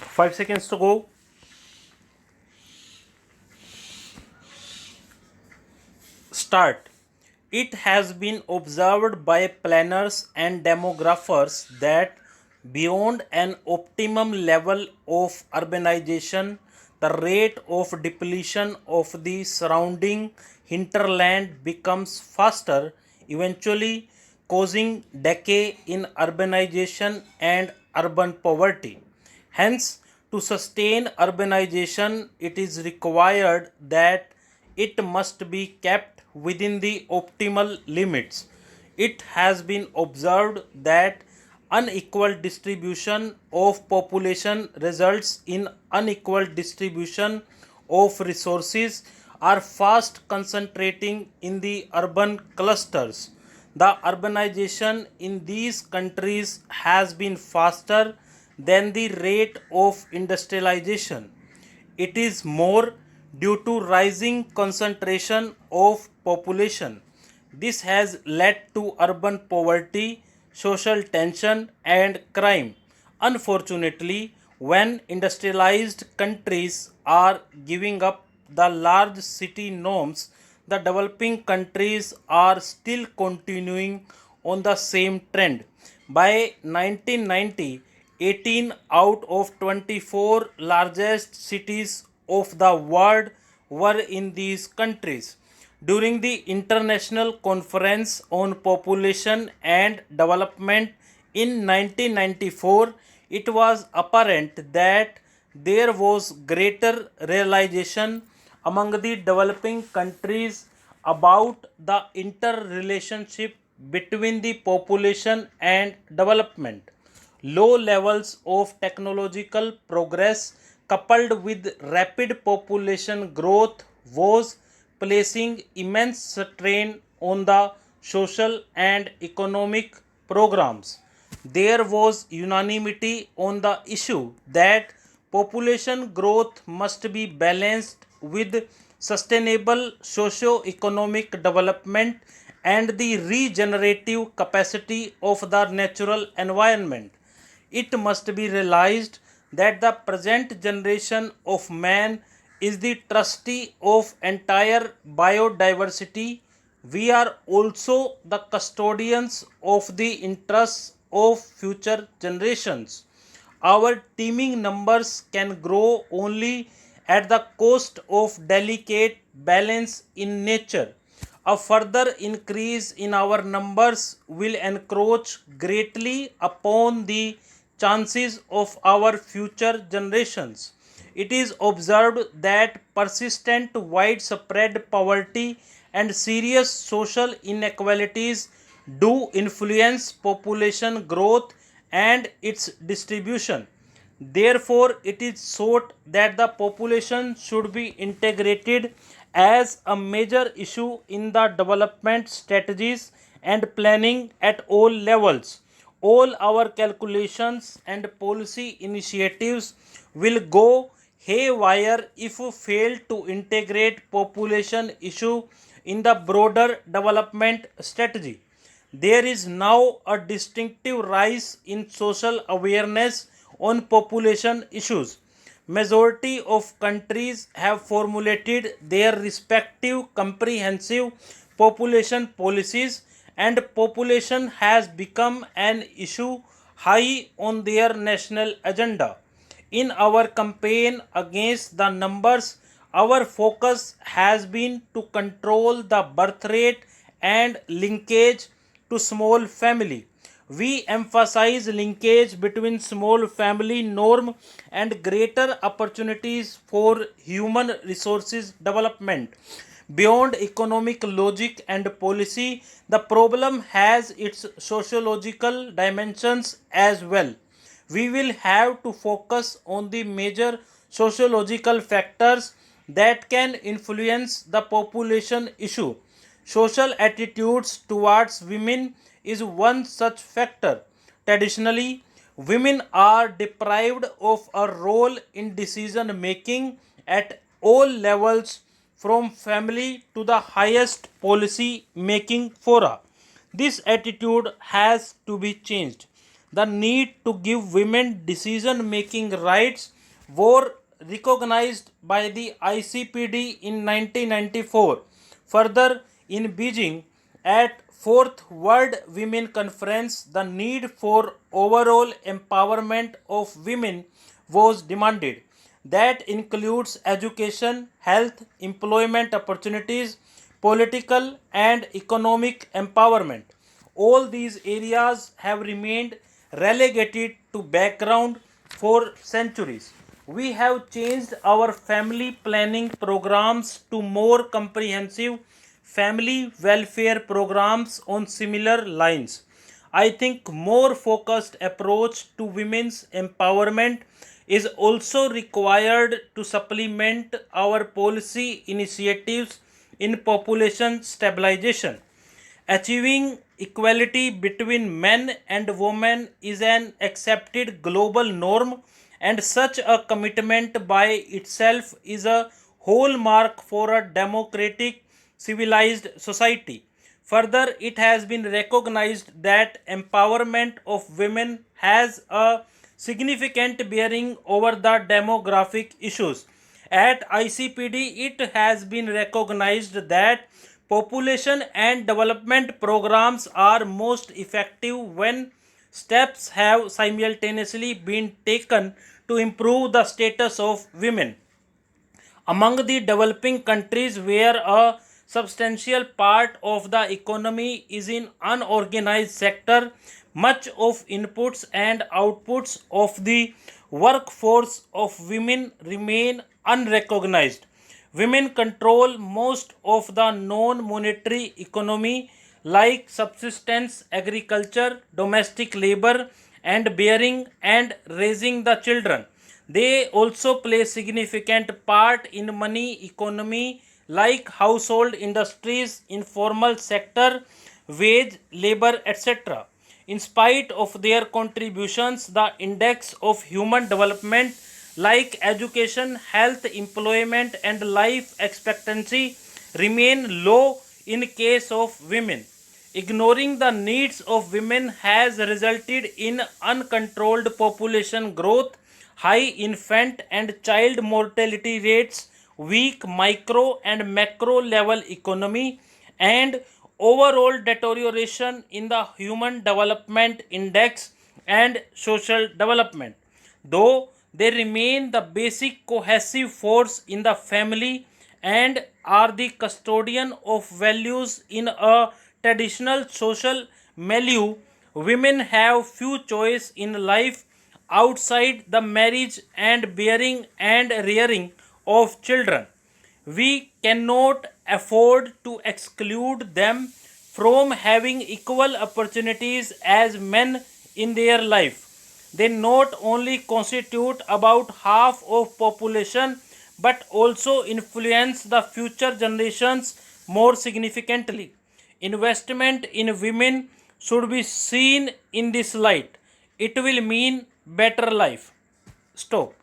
5 seconds to go. Start. It has been observed by planners and demographers that beyond an optimum level of urbanization, the rate of depletion of the surrounding hinterland becomes faster, eventually causing decay in urbanization and urban poverty. Hence, to sustain urbanization, it is required that it must be kept within the optimal limits. It has been observed that unequal distribution of population results in unequal distribution of resources are fast concentrating in the urban clusters. The urbanization in these countries has been faster than the rate of industrialization. It is more due to rising concentration of population. This has led to urban poverty, social tension, and crime. Unfortunately, when industrialized countries are giving up the large city norms, the developing countries are still continuing on the same trend. By 1990, 18 out of 24 largest cities of the world were in these countries. During the International Conference on Population and Development in 1994, it was apparent that there was greater realization among the developing countries about the interrelationship between the population and development. Low levels of technological progress coupled with rapid population growth was placing immense strain on the social and economic programs. There was unanimity on the issue that population growth must be balanced with sustainable socio-economic development and the regenerative capacity of the natural environment. It must be realized that the present generation of man is the trustee of entire biodiversity. We are also the custodians of the interests of future generations. Our teeming numbers can grow only at the cost of delicate balance in nature. A further increase in our numbers will encroach greatly upon the chances of our future generations. It is observed that persistent widespread poverty and serious social inequalities do influence population growth and its distribution. Therefore, it is thought that the population should be integrated as a major issue in the development strategies and planning at all levels. All our calculations and policy initiatives will go haywire if we fail to integrate population issue in the broader development strategy. There is now a distinctive rise in social awareness on population issues. Majority of countries have formulated their respective comprehensive population policies and population has become an issue high on their national agenda. In our campaign against the numbers, our focus has been to control the birth rate and linkage to small family. We emphasize linkage between small family norm and greater opportunities for human resources development. Beyond economic logic and policy, the problem has its sociological dimensions as well. We will have to focus on the major sociological factors that can influence the population issue. Social attitudes towards women is one such factor. Traditionally, women are deprived of a role in decision making at all levels from family to the highest policy making fora. This attitude has to be changed. the need to give women decision making rights were recognized by the ICPD in 1994. Further, in Beijing, at Fourth World Women Conference, the need for overall empowerment of women was demanded. That includes education, health, employment opportunities, political and economic empowerment. All these areas have remained relegated to background for centuries. We have changed our family planning programs to more comprehensive family welfare programs on similar lines. I think more focused approach to women's empowerment is also required to supplement our policy initiatives in population stabilization. Achieving equality between men and women is an accepted global norm, and such a commitment by itself is a hallmark for a democratic, civilized society. Further, it has been recognized that empowerment of women has a significant bearing over the demographic issues. At ICPD, it has been recognized that population and development programs are most effective when steps have simultaneously been taken to improve the status of women. Among the developing countries where a substantial part of the economy is in unorganized sector, much of inputs and outputs of the workforce of women remain unrecognized. Women control most of the non-monetary economy like subsistence agriculture, domestic labor, and bearing and raising the children. They also play significant part in money economy like household industries, informal sector, wage labor, etc. In spite of their contributions, the index of human development like education, health, employment, and life expectancy remain low in case of women. Ignoring the needs of women has resulted in uncontrolled population growth, high infant and child mortality rates, weak micro and macro level economy, and overall deterioration in the human development index and social development. Though they remain the basic cohesive force in the family and are the custodian of values in a traditional social milieu, women have few choice in life outside the marriage and bearing and rearing of children. We cannot afford to exclude them from having equal opportunities as men in their life. They not only constitute about half of population but also influence the future generations more significantly. Investment in women should be seen in this light. It will mean better life. Stop.